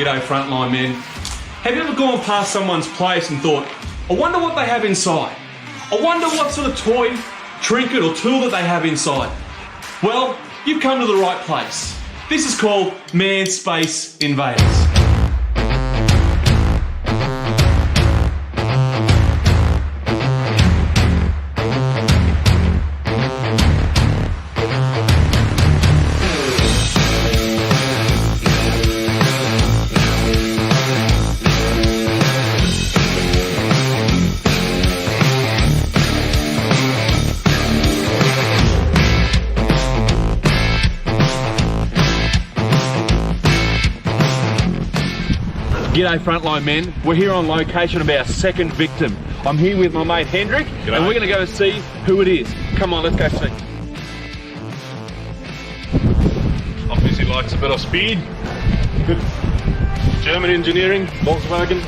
G'day Frontline men. Have you ever gone past someone's place and thought, I wonder what they have inside? I wonder what sort of toy, trinket or tool that they have inside? Well, you've come to the right place. This is called Manned Space Invaders. G'day Frontline men, we're here on location of our second victim. I'm here with my mate Hendrik. G'day. And we're going to go see who it is. Come on, let's go see. Obviously likes a bit of speed. Good German engineering, Volkswagen,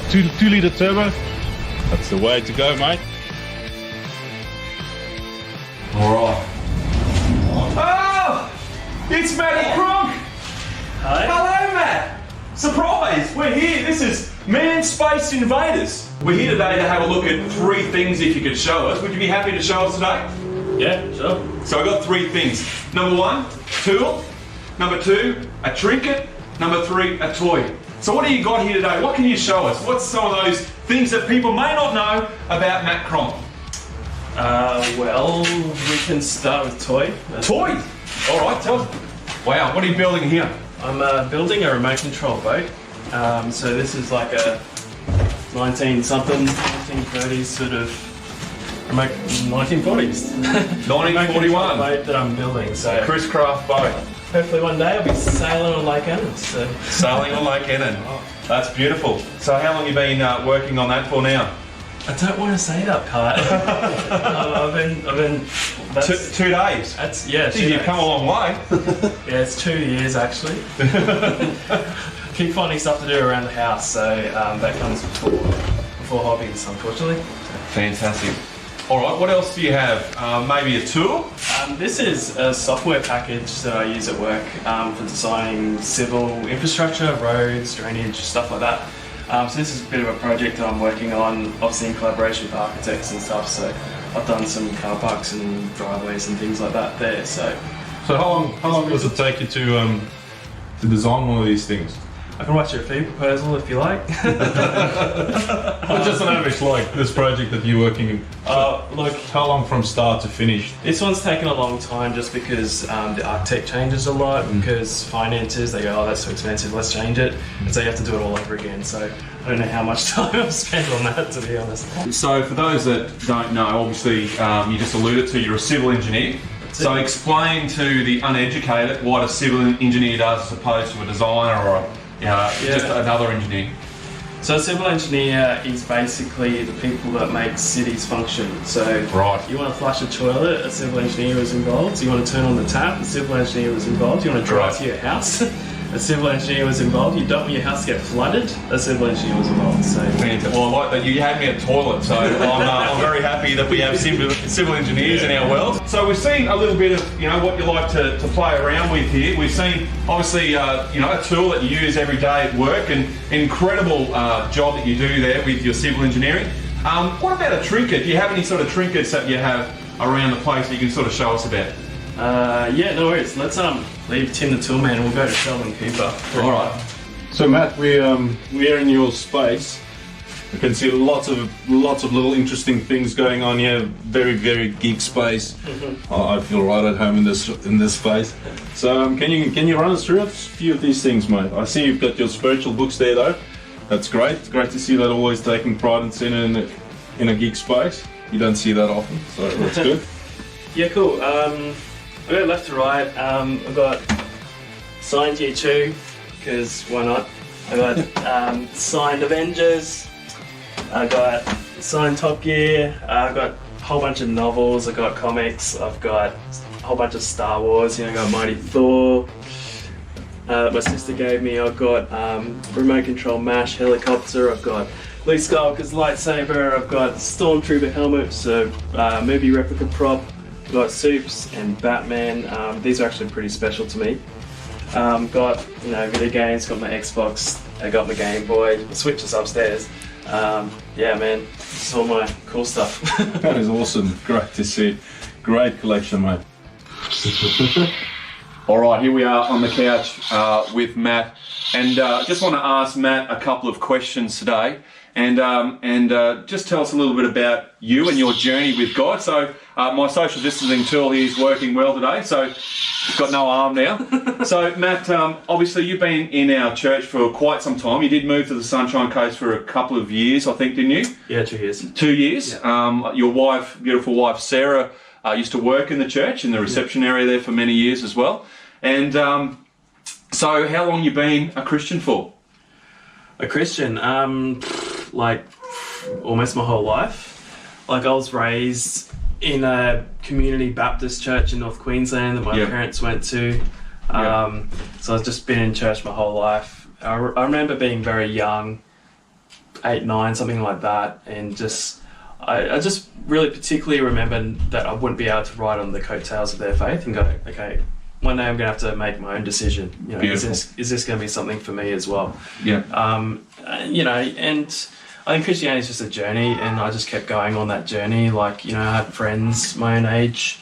2-litre turbo. That's the way to go, mate. Alright. Oh! It's Matty Kronk! Hi. Hello Matt! Surprise! We're here. This is Manned Space Invaders. We're here today to have a look at 3 things if you could show us. Would you be happy to show us today? Yeah, sure. So I've got 3 things. Number 1, tool. Number 2, a trinket. Number 3, a toy. So what do you got here today? What can you show us? What's some of those things that people may not know about Matt Kronk? Well, we can start with toy. Toy? Alright, tell us. Wow, what are you building here? I'm building a remote control boat. So this is like a 1930s sort of remote 1940s. 1941 boat that I'm building. So Chris Craft boat. Hopefully one day I'll be sailing on Lake Annan. So. Sailing on Lake Annan. That's beautiful. So how long have you been working on that for now? I don't want to say that part. I've been. That's, 2 days. That's yeah. Gee, you've come a long way. Yeah, it's 2 years actually. Keep finding stuff to do around the house, so that comes before hobbies, unfortunately. Fantastic. All right, what else do you have? Maybe a tool? This is a software package that I use at work for designing civil infrastructure, roads, drainage, stuff like that. So this is a bit of a project that I'm working on, obviously in collaboration with architects and stuff. So I've done some car parks and driveways and things like that there. So how long does it take you to design one of these things? I can write you a fee proposal if you like. Just an average, like this project that you're working in. Look, how long from start to finish? This one's taken a long time just because the architect changes a lot, because finances, they go, oh that's too expensive, let's change it. And so you have to do it all over again. So I don't know how much time I've spent on that, to be honest. So for those that don't know, obviously you just alluded to, you're a civil engineer. So explain to the uneducated what a civil engineer does as opposed to a designer or just another engineer. So a civil engineer is basically the people that make cities function. So right. You want to flush a toilet, a civil engineer is involved. You want to turn on the tap, a civil engineer was involved. You want to drive to your house, a civil engineer was involved. You don't want your house to get flooded, a civil engineer was involved. So well, I like that you had me at toilet, so I'm very happy that we have civil engineers in our world. So we've seen a little bit of what you like to play around with here. We've seen obviously a tool that you use every day at work, and incredible job that you do there with your civil engineering. What about a trinket? Do you have any sort of trinkets that you have around the place that you can sort of show us about? Yeah, no worries. Let's leave Tim the Toolman and we'll go to Sheldon Cooper. All right. So Matt, we're in your space. You can see lots of little interesting things going on here. Very, very geek space. I feel right at home in this space. So can you run us through a few of these things, mate? I see you've got your spiritual books there, though. That's great. It's great to see that always taking pride and center in a geek space. You don't see that often, so that's good. Yeah, cool. I go left to right. I've got signed Year 2, because why not? I got signed Avengers. I got signed Top Gear. I've got a whole bunch of novels. I've got comics. I've got a whole bunch of Star Wars. I got Mighty Thor. My sister gave me. I've got remote control MASH helicopter. I've got Luke Skywalker's lightsaber. I've got Stormtrooper helmet, so movie replica prop. I've got Soups and Batman. These are actually pretty special to me. Got video games, got my Xbox, I got my Game Boy, the Switch is upstairs. Yeah, man, this is all my cool stuff. That is awesome. Great to see. Great collection, mate. All right, here we are on the couch with Matt, and just want to ask Matt a couple of questions today, and just tell us a little bit about you and your journey with God. So my social distancing tool here is working well today, so it's got no arm now. So Matt, obviously you've been in our church for quite some time. You did move to the Sunshine Coast for a couple of years, I think, didn't you? Yeah, 2 years. 2 years. Yeah. Your wife, beautiful wife Sarah, used to work in the church in the reception area there for many years as well. And so how long you been a Christian for? A Christian, like almost my whole life. Like I was raised in a community Baptist church in North Queensland that my parents went to. So I've just been in church my whole life. I remember being very young, 8, 9, something like that, and I just really particularly remember that I wouldn't be able to ride on the coattails of their faith and go, okay, one day I'm going to have to make my own decision. Is this going to be something for me as well? Yeah. And I think Christianity is just a journey, and I just kept going on that journey. Like, I had friends my own age,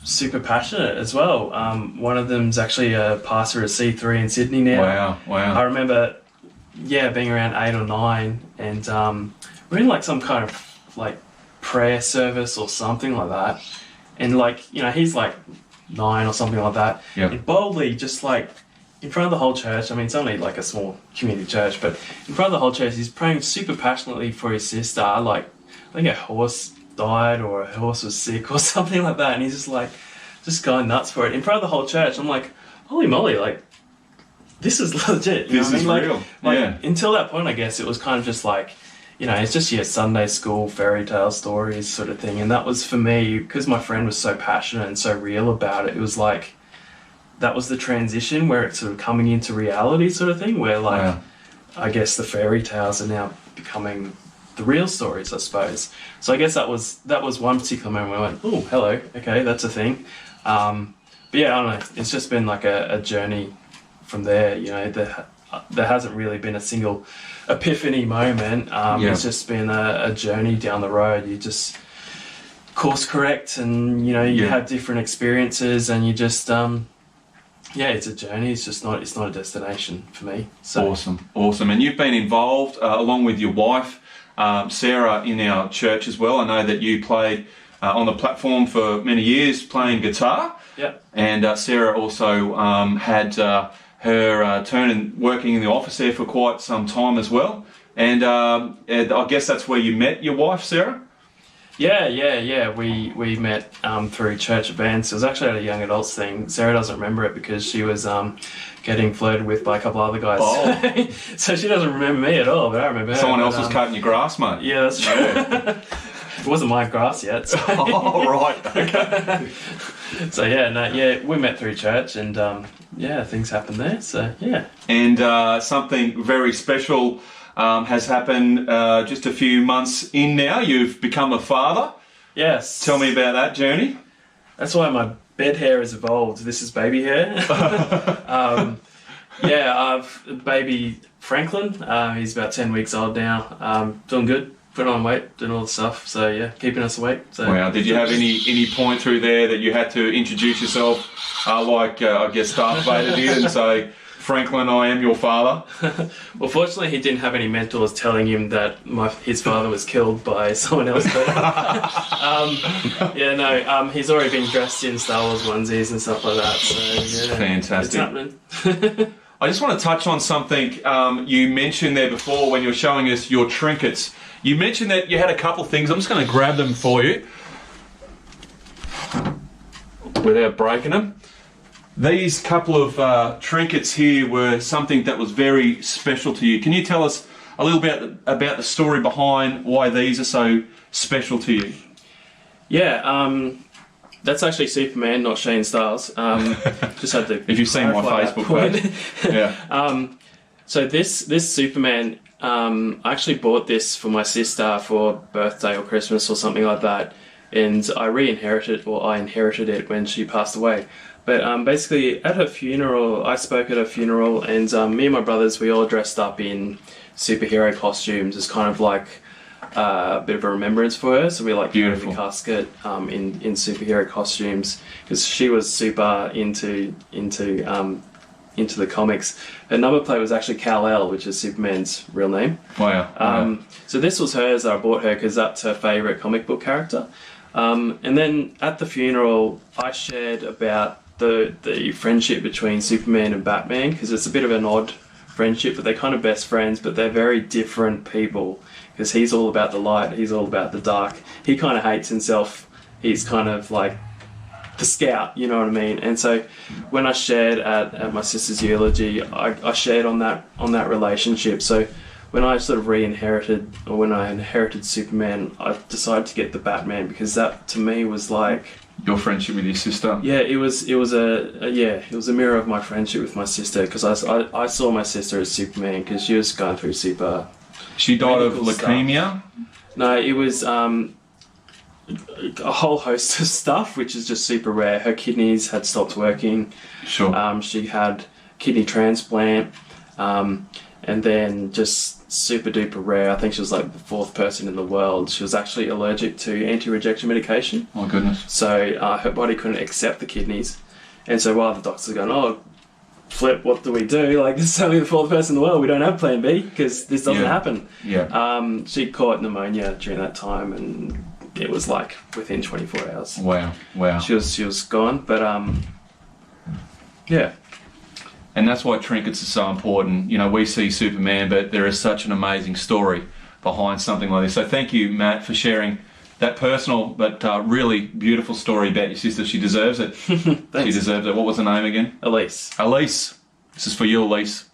super passionate as well. One of them's actually a pastor at C3 in Sydney now. Wow. I remember, being around 8 or 9, and we're in like some kind of like prayer service or something like that. And like, he's like 9 or something like that. Yeah. It boldly, just like in front of the whole church, I mean, it's only like a small community church, but in front of the whole church, he's praying super passionately for his sister. Like, I think a horse died or a horse was sick or something like that. And he's just going nuts for it in front of the whole church. I'm like, holy moly, like, this is legit. This is real. Like, until that point, I guess it was kind of just like, it's just your Sunday school fairy tale stories sort of thing. And that was for me, because my friend was so passionate and so real about it, it was like, that was the transition where it's sort of coming into reality sort of thing, where like, I guess the fairy tales are now becoming the real stories, I suppose. So I guess that was one particular moment where I went, oh, hello, okay, that's a thing. But yeah, I don't know, it's just been like a journey from there. There hasn't really been a single epiphany moment. It's just been a journey down the road. You just course correct, and you have different experiences, and you just it's a journey. It's not a destination for me. So awesome. And you've been involved along with your wife Sarah in our church as well. I know that you played on the platform for many years playing guitar. Yep. And Sarah also had her turn in working in the office there for quite some time as well. And I guess that's where you met your wife, Sarah? Yeah. We met through church events. It was actually at a young adults thing. Sarah doesn't remember it because she was getting flirted with by a couple of other guys. Oh. So she doesn't remember me at all, but I remember her. Someone else was cutting your grass, mate. Yeah, that's true. Yeah. It wasn't my grass yet. So. Oh, right. Okay. So we met through church, and things happened there. So yeah. And something very special has happened just a few months in now. You've become a father. Yes. Tell me about that journey. That's why my bed hair has evolved. This is baby hair. I've baby Franklin. He's about 10 weeks old now. Doing good. Putting on weight, doing all the stuff. So yeah, keeping us awake. So, wow. Did you have any point through there that you had to introduce yourself like I guess Darth Vader did and say, Franklin, I am your father? Well, fortunately, he didn't have any mentors telling him that his father was killed by someone else. But, he's already been dressed in Star Wars onesies and stuff like that. So yeah, fantastic. It's happening. I just want to touch on something you mentioned there before when you were showing us your trinkets. You mentioned that you had a couple of things. I'm just going to grab them for you without breaking them. These couple of trinkets here were something that was very special to you. Can you tell us a little bit about the story behind why these are so special to you? Yeah, that's actually Superman, not Shayne Stiles. Just had to. If you've seen my Facebook page, yeah. So this Superman, I actually bought this for my sister for birthday or Christmas or something like that, and I inherited it when she passed away. But basically, at her funeral, I spoke at her funeral, and me and my brothers, we all dressed up in superhero costumes as kind of like a bit of a remembrance for her. So we like Beautiful. the casket in superhero costumes because she was super into the comics. Her number plate was actually Kal-El, which is Superman's real name. Wow. So this was hers that I bought her because that's her favourite comic book character. And then at the funeral, I shared about the friendship between Superman and Batman because it's a bit of an odd friendship, but they're kind of best friends, but they're very different people because he's all about the light, he's all about the dark. He kind of hates himself. He's kind of like the scout, you know what I mean? And so when I shared at my sister's eulogy, I shared on that relationship. So when I sort of when I inherited Superman, I decided to get the Batman because that to me was like Your friendship with your sister. it was a mirror of my friendship with my sister because I saw my sister as Superman because she was going through super. She died of medical leukemia. No, it was a whole host of stuff, which is just super rare. Her kidneys had stopped working. Sure. She had kidney transplant, and then just super duper rare. I think she was like the 4th person in the world. She was actually allergic to anti-rejection medication. Oh goodness. So her body couldn't accept the kidneys. And so while the doctors are going, oh, flip, what do we do? Like, this is only the 4th person in the world. We don't have plan B because this doesn't happen. Yeah. She caught pneumonia during that time and it was like within 24 hours. Wow. She was gone, but yeah. And that's why trinkets are so important. You know, we see Superman, but there is such an amazing story behind something like this. So thank you, Matt, for sharing that personal but really beautiful story about your sister. She deserves it. She deserves it. What was her name again? Elise. Elise. This is for you, Elise.